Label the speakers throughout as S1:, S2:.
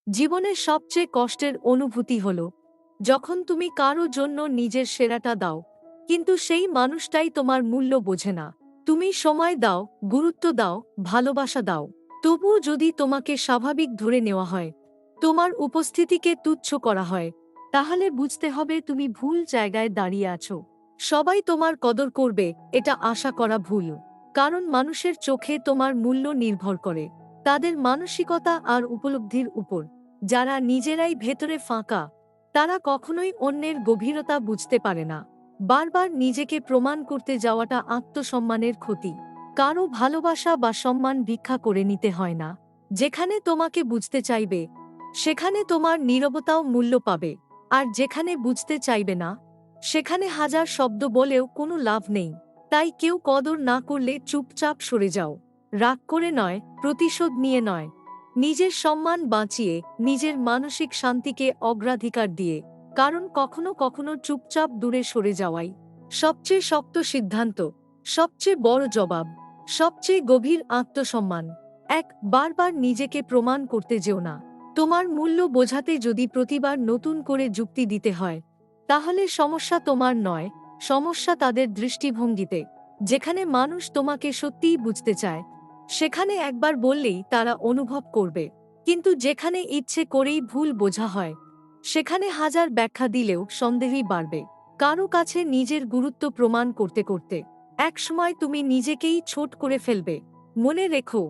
S1: জীবনের সবচেয়ে কষ্টের অনুভূতি হল যখন তুমি কারো জন্য নিজের সেরাটা দাও, কিন্তু সেই মানুষটাই তোমার মূল্য বোঝে না। তুমি সময় দাও, গুরুত্ব দাও, ভালোবাসা দাও, তবুও যদি তোমাকে স্বাভাবিক ধরে নেওয়া হয়, তোমার উপস্থিতিকে তুচ্ছ করা হয়, তাহলে বুঝতে হবে তুমি ভুল জায়গায় দাঁড়িয়ে আছো। সবাই তোমার কদর করবে এটা আশা করা ভুল, কারণ মানুষের চোখে তোমার মূল্য নির্ভর করে তাদের মানসিকতা আর উপলব্ধির উপর। যারা নিজেরাই ভেতরে ফাঁকা, তারা কখনোই অন্যের গভীরতা বুঝতে পারে না। বারবার নিজেকে প্রমাণ করতে যাওয়াটা আত্মসম্মানের ক্ষতি। কারো ভালোবাসা বা সম্মান ভিক্ষা করে নিতে হয় না। যেখানে তোমাকে বুঝতে চাইবে, সেখানে তোমার নীরবতাও মূল্য পাবে। আর যেখানে বুঝতে চাইবে না, সেখানে হাজার শব্দ বলেও কোনো লাভ নেই। তাই কেউ কদর না করলে চুপচাপ সরে যাও। রাগ করে নয়, প্রতিশোধ নিয়ে নয়, নিজের সম্মান বাঁচিয়ে, নিজের মানসিক শান্তিকে অগ্রাধিকার দিয়ে। কারণ কখনো কখনো চুপচাপ দূরে সরে যাওয়াই সবচেয়ে শক্ত সিদ্ধান্ত, সবচেয়ে বড় জবাব, সবচেয়ে গভীর আত্মসম্মান। বারবার নিজেকে প্রমাণ করতে যেও না। তোমার মূল্য বোঝাতে যদি প্রতিবার নতুন করে যুক্তি দিতে হয়, তাহলে সমস্যা তোমার নয়, সমস্যা তাদের দৃষ্টিভঙ্গিতে। যেখানে মানুষ তোমাকে সত্যিই বুঝতে চায়, সেখানে একবার বললেই তারা অনুভব করবে। কিন্তু যেখানে ইচ্ছে করেই ভুল বোঝা হয়, সেখানে হাজার ব্যাখ্যা দিলেও সন্দেহই বাড়বে। কারো কাছে নিজের গুরুত্ব প্রমাণ করতে করতে একসময় তুমি নিজেকেই ছোট করে ফেলবে। মনে রেখো,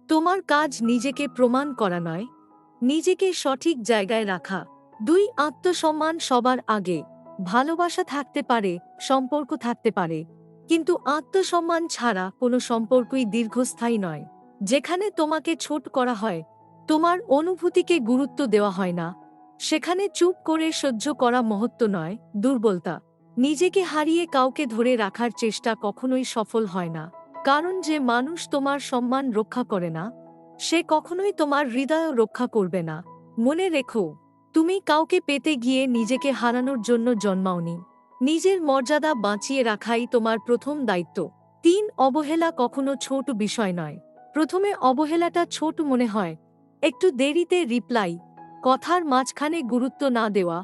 S1: তোমার কাজ নিজেকে প্রমাণ করা নয়, নিজেকে সঠিক জায়গায় রাখা। আত্মসম্মান সবার আগে। ভালোবাসা থাকতে পারে, সম্পর্ক থাকতে পারে, কিন্তু আত্মসম্মান ছাড়া কোনো সম্পর্কই দীর্ঘস্থায়ী নয়। যেখানে তোমাকে ছোট করা হয়, তোমার অনুভূতিকে গুরুত্ব দেওয়া হয় না, সেখানে চুপ করে সহ্য করা মহত্ব নয়, দুর্বলতা। নিজেকে হারিয়ে কাউকে ধরে রাখার চেষ্টা কখনোই সফল হয় না। কারণ যে মানুষ তোমার সম্মান রক্ষা করে না, সে কখনোই তোমার হৃদয় রক্ষা করবে না। মনে রেখো, তুমি কাউকে পেতে গিয়ে নিজেকে হারানোর জন্য জন্মাওনি। নিজের মর্যাদা বাঁচিয়ে রাখাই তোমার প্রথম দায়িত্ব। অবহেলা কখনো ছোট বিষয় নয়। প্রথমে অবহেলাটা ছোট মনে হয়, একটু দেরিতে রিপ্লাই, কথার মাঝখানে গুরুত্ব না দেওয়া,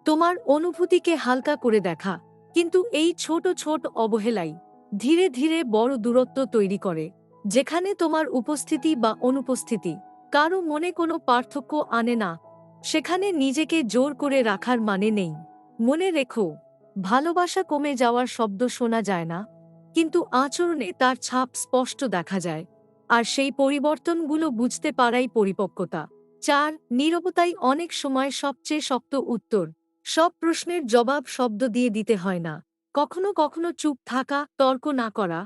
S1: তোমার অনুভূতিকে হালকা করে দেখা। কিন্তু এই ছোট ছোট অবহেলাই ধীরে ধীরে বড় দূরত্ব তৈরি করে। যেখানে তোমার উপস্থিতি বা অনুপস্থিতি কারো মনে কোনো পার্থক্য আনে না, সেখানে নিজেকে জোর করে রাখার মানে নেই। মনে রেখো, ভালোবাসা কমে যাওয়ার শব্দ শোনা যায় না, কিন্তু আচরণে তার ছাপ স্পষ্ট দেখা যায়। আর সেই পরিবর্তনগুলো বুঝতে পারাই পরিপক্কতা। নীরবতাই অনেক সময় সবচেয়ে শক্ত উত্তর। সব প্রশ্নের জবাব শব্দ দিয়ে দিতে হয় না। কখনো কখনো চুপ থাকা, তর্ক না করা,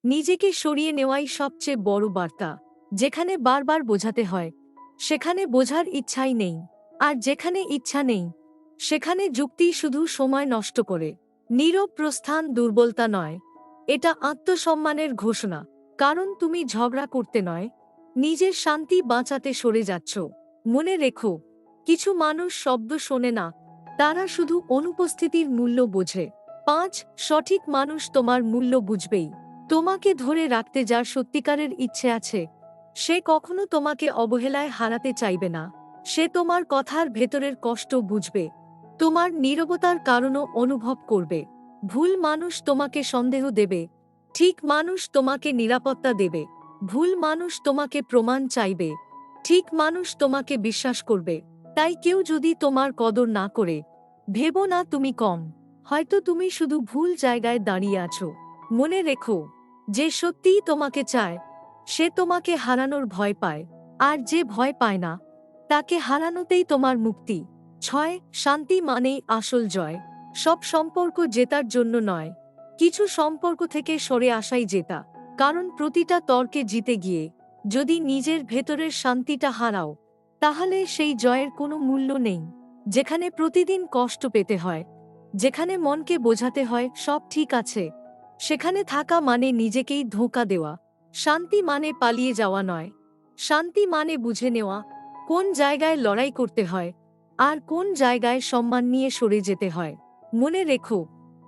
S1: নিজেকে সরিয়ে নেওয়াই সবচেয়ে বড় বার্তা। যেখানে বারবার বোঝাতে হয়, সেখানে বোঝার ইচ্ছাই নেই। আর যেখানে ইচ্ছা নেই, সেখানে যুক্তি শুধু সময় নষ্ট করে। নীরব প্রস্থান দুর্বলতা নয়, এটা আত্মসম্মানের ঘোষণা। কারণ তুমি ঝগড়া করতে নয়, নিজের শান্তি বাঁচাতে সরে যাচ্ছ। মনে রেখো, কিছু মানুষ শব্দ শোনে না, তারা শুধু অনুপস্থিতির মূল্য বোঝে। সঠিক মানুষ তোমার মূল্য বুঝবেই। তোমাকে ধরে রাখতে যার সত্যিকারের ইচ্ছে আছে, সে কখনো তোমাকে অবহেলায় হারাতে চাইবে না। সে তোমার কথার ভেতরের কষ্ট বুঝবে, তোমার নীরবতার কারণও অনুভব করবে। ভুল মানুষ তোমাকে সন্দেহ দেবে, ঠিক মানুষ তোমাকে নিরাপত্তা দেবে। ভুল মানুষ তোমাকে প্রমাণ চাইবে, ঠিক মানুষ তোমাকে বিশ্বাস করবে। তাই কেউ যদি তোমার কদর না করে, ভেবো না তুমি কম, হয়তো তুমি শুধু ভুল জায়গায় দাঁড়িয়ে আছো। মনে রেখো, যে সত্যিই তোমাকে চায়, সে তোমাকে হারানোর ভয় পায়। আর যে ভয় পায় না, তাকে হারানোতেই তোমার মুক্তি। শান্তি মানেই আসল জয়। সব সম্পর্ক জেতার জন্য নয়, কিছু সম্পর্ক থেকে সরে আসাই জেতা। কারণ প্রতিটা তর্কে জিতে গিয়ে যদি নিজের ভেতরের শান্তিটা হারাও, তাহলে সেই জয়ের কোনো মূল্য নেই। যেখানে প্রতিদিন কষ্ট পেতে হয়, যেখানে মনকে বোঝাতে হয় সব ঠিক আছে, সেখানে থাকা মানে নিজেকেই ধোঁকা দেওয়া। শান্তি মানে পালিয়ে যাওয়া নয়, শান্তি মানে বুঝে নেওয়া কোন জায়গায় লড়াই করতে হয় আর কোন জায়গায় সম্মান নিয়ে সরে যেতে হয়। মনে রেখো,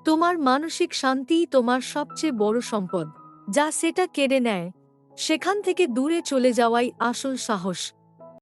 S1: তোমার মানসিক শান্তিই তোমার সবচেয়ে বড় সম্পদ। যা সেটা কেড়ে নেয়, সেখান থেকে দূরে চলে যাওয়াই আসল সাহস।